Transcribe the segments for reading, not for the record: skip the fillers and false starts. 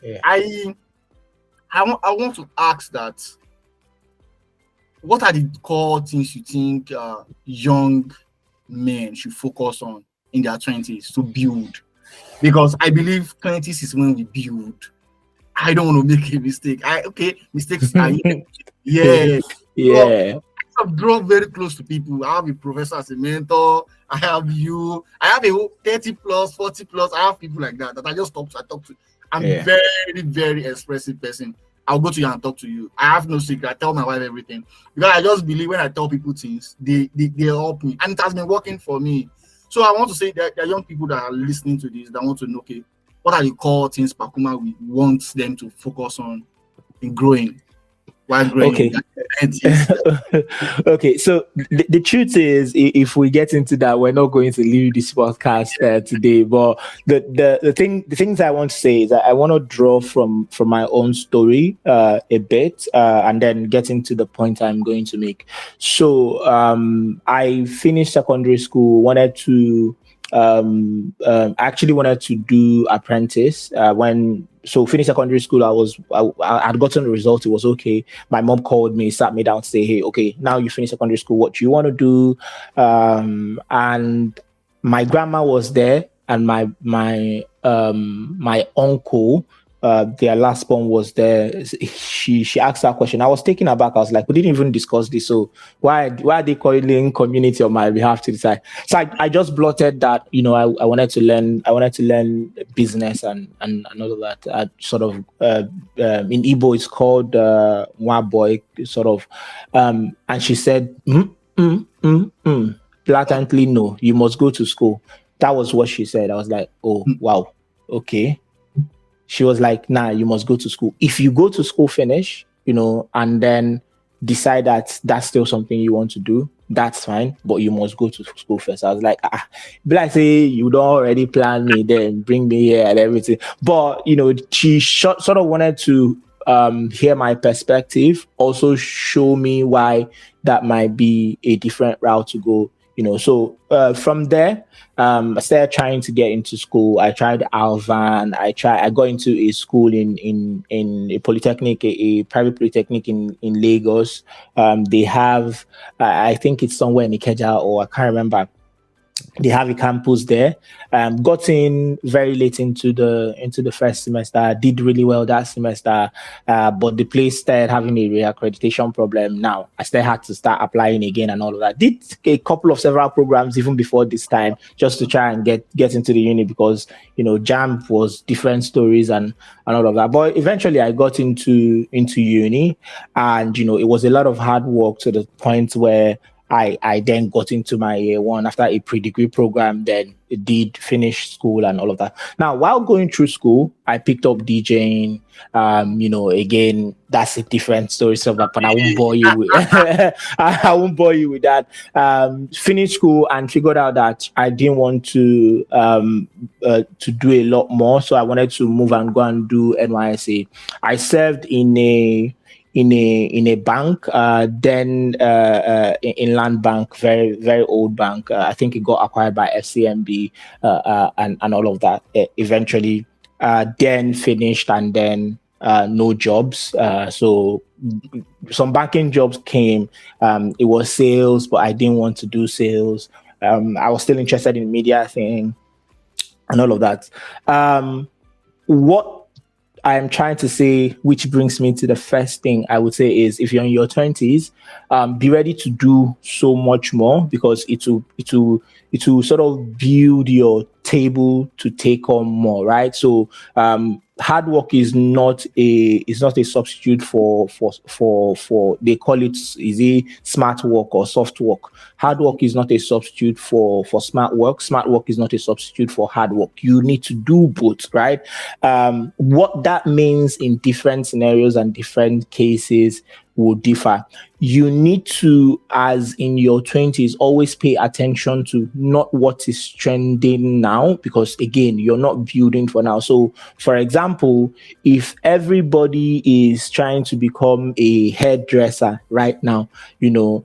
Yeah. I want to ask that, what are the core things you think young men should focus on in their 20s to build? Because I believe 20s is when we build. I don't want to make a mistake. Mistakes are yeah. So Yeah. I've drawn very close to people. I have a professor as a mentor. I have you. I have a whole 30 plus, 40 plus. I have people like that I just talk to. I talk to. I'm Yeah. very, very expressive person. I'll go to you and talk to you. I have no secret. I tell my wife everything because I just believe when I tell people things, they help me, and it has been working for me. So I want to say that there are young people that are listening to this that want to know, okay, what are the core things Pakuma we want them to focus on in growing while growing in Okay. their 20s? Okay, so the truth is, if we get into that, we're not going to leave this podcast today. But the things I want to say is that I want to draw from my own story a bit, and then get into the point I'm going to make. So I finished secondary school, wanted to actually wanted to do apprentice finish secondary school. I had gotten the result. It was okay. My mom called me, sat me down, say, hey, okay, now you finish secondary school, what do you want to do? And my grandma was there, and my uncle, their last born, was there. She asked that question. I was taken aback. I was like, we didn't even discuss this. So why are they calling community on my behalf to decide? So I just blotted that. I wanted to learn business and all of that. I sort of in Igbo it's called one boy sort of. And she said, blatantly, no, you must go to school. That was what she said. I was like, oh wow, okay. She was like, nah, you must go to school. If you go to school, finish, and then decide that that's still something you want to do, that's fine, but you must go to school first. I was like, but I say, you don't already plan me, then bring me here and everything. But, she sort of wanted to hear my perspective, also show me why that might be a different route to go. So from there, I started trying to get into school. I tried Alvan. I got into a school in a polytechnic, a private polytechnic in Lagos. They have, I think it's somewhere in Ikeja, or I can't remember. They have a campus there. Got in very late into the first semester. Did really well that semester, but the place started having a reaccreditation problem. Now I still had to start applying again and all of that. Did a couple of several programs even before this time, just to try and get into the uni, because JAMB was different stories and all of that. But eventually I got into uni, and it was a lot of hard work, to the point where I then got into my year one after a pre-degree program, then did finish school and all of that. Now, while going through school, I picked up DJing. Again, that's a different story, so but I won't bore you with I won't bore you with that. Finished school and figured out that I didn't want to do a lot more, so I wanted to move and go and do NYSA. I served in a bank, then in Land Bank, very, very old bank. I think it got acquired by FCMB and all of that. Eventually, then finished, and then no jobs. So some banking jobs came. It was sales, but I didn't want to do sales. I was still interested in media thing and all of that. What I'm trying to say, which brings me to the first thing I would say, is if you're in your 20s, be ready to do so much more, because it will sort of build your table to take on more, right? So hard work is not a substitute for they call it, is it smart work or soft work. Hard work is not a substitute for smart work. Smart work is not a substitute for hard work. You need to do both, right? What that means in different scenarios and different cases will differ. You need to, as in your 20s, always pay attention to not what is trending now, because again, you're not building for now. So for example, if everybody is trying to become a hairdresser right now, you're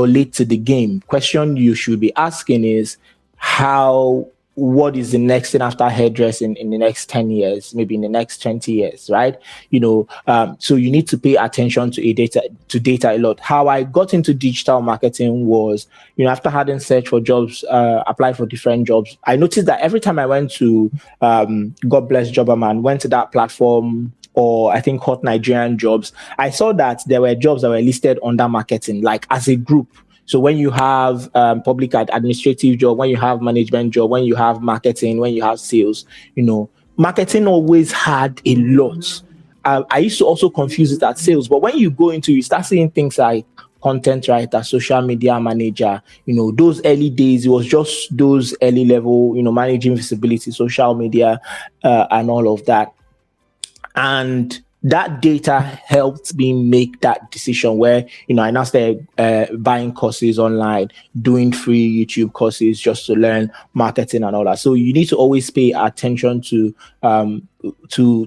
late to the game. Question you should be asking is, how what is the next thing after hairdressing in the next 10 years, maybe in the next 20 years, right? So you need to pay attention to data a lot. How I got into digital marketing was, after having searched for jobs, applied for different jobs, I noticed that every time I went to, God bless Jobberman, went to that platform, or I think Hot Nigerian Jobs, I saw that there were jobs that were listed under marketing, like as a group. So when you have public administrative job, when you have management job, when you have marketing, when you have sales, marketing always had a lot. I used to also confuse it at sales, but when you go into, you start seeing things like content writer, social media manager, those early days, it was just those early level, managing visibility, social media, and all of that. And that data helped me make that decision where, I now started buying courses online, doing free YouTube courses just to learn marketing and all that. So you need to always pay attention to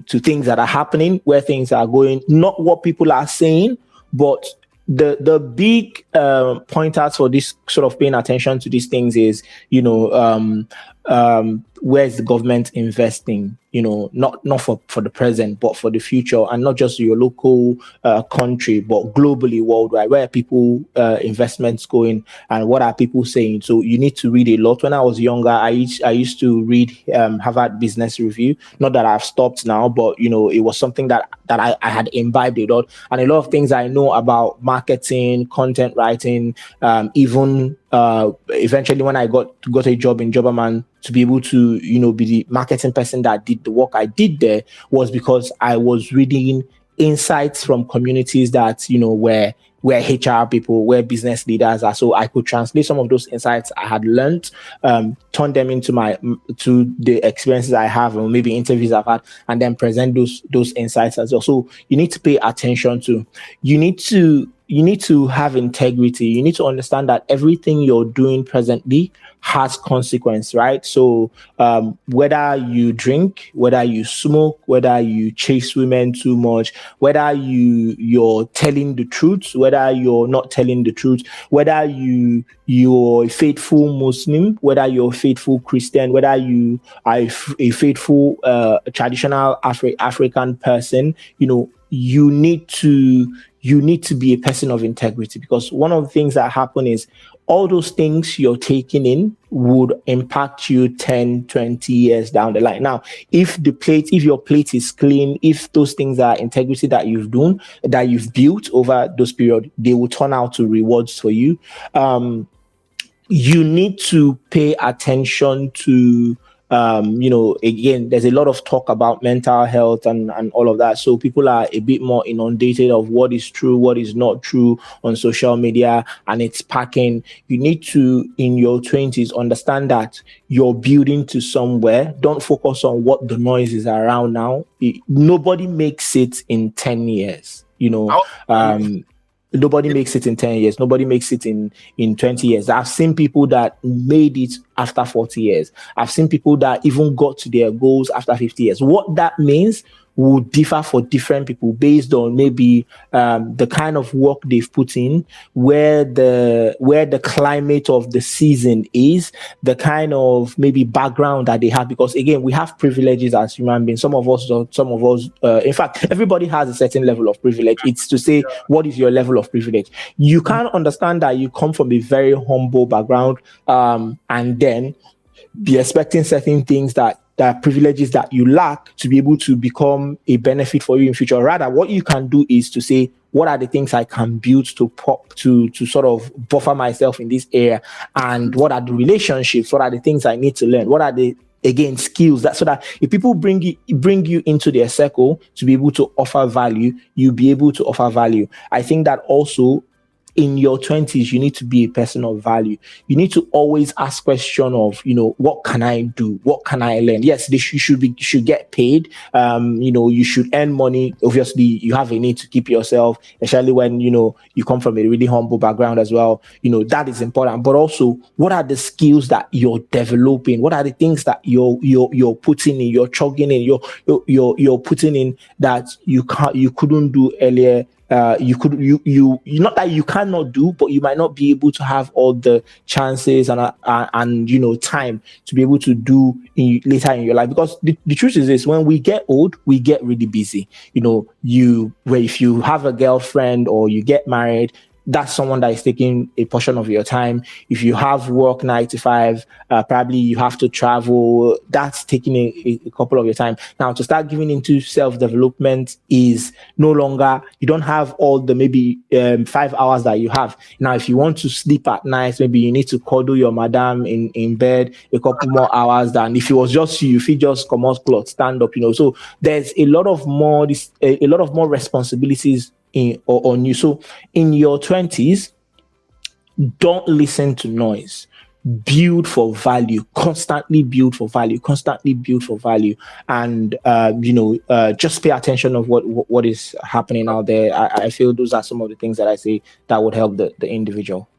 things that are happening, where things are going, not what people are saying, but the big pointers for this sort of paying attention to these things is, where's the government investing, not for the present, but for the future, and not just your local country, but globally, worldwide, where are people investments going, and what are people saying? So you need to read a lot. When I was younger, I used to read Harvard Business Review. Not that I've stopped now, but it was something that I had imbibed a lot, and a lot of things I know about marketing, content writing, even eventually when I got a job in Jobberman, to be able to be the marketing person that did the work I did there, was because I was reading insights from communities that where HR people, where business leaders are, so I could translate some of those insights I had learned, turn them into to the experiences I have, or maybe interviews I've had, and then present those insights as well. So you need to pay attention to. You need to have integrity. You need to understand that everything you're doing presently has consequence, right? So whether you drink, whether you smoke, whether you chase women too much, whether you're telling the truth, whether you're not telling the truth, whether you're a faithful Muslim, whether you're a faithful Christian, whether you are a faithful traditional African person, you need to be a person of integrity, because one of the things that happen is all those things you're taking in would impact you 10, 20 years down the line. Now, if your plate is clean, if those things are integrity that you've built over those period, they will turn out to rewards for you. You need to pay attention to again, there's a lot of talk about mental health and all of that. So people are a bit more inundated of what is true, what is not true on social media, and it's packing. You need to, in your 20s, understand that you're building to somewhere. Don't focus on what the noise is around now. Nobody makes it in 10 years, Nobody makes it in 10 years. Nobody makes it in 20 years. I've seen people that made it after 40 years. I've seen people that even got to their goals after 50 years. What that means will differ for different people based on maybe the kind of work they've put in, where the climate of the season is, the kind of maybe background that they have. Because again, we have privileges as human beings. Some of us, in fact, everybody has a certain level of privilege. It's to say, what is your level of privilege? You can't understand that you come from a very humble background, and then be expecting certain things that privileges that you lack to be able to become a benefit for you in future. Rather, what you can do is to say, what are the things I can build to sort of buffer myself in this area, and what are the relationships? What are the things I need to learn? What are the skills so that if people bring you into their circle to be able to offer value, you'll be able to offer value. I think that also, in your 20s, you need to be a person of value. You need to always ask question of, what can I do? What can I learn? Yes, you should get paid. You should earn money. Obviously, you have a need to keep yourself, especially when, you come from a really humble background as well. That is important. But also, what are the skills that you're developing? What are the things that you're putting in, you're chugging in, you're putting in that you couldn't do earlier you not that you cannot do, but you might not be able to have all the chances and time to be able to do later in your life. Because the truth is this: when we get old, we get really busy. If you have a girlfriend or you get married, that's someone that is taking a portion of your time. If you have work 9 to 5, probably you have to travel. That's taking a couple of your time. Now, to start giving into self-development is no longer, you don't have all the maybe 5 hours that you have. Now, if you want to sleep at night, maybe you need to cuddle your madam in bed a couple more hours than if it was just you, if you just come out, cloth, stand up, So there's a lot of more responsibilities on you. So in your 20s, don't listen to noise. Build for value, constantly build for value, and just pay attention of what is happening out there. I feel those are some of the things that I say that would help the individual.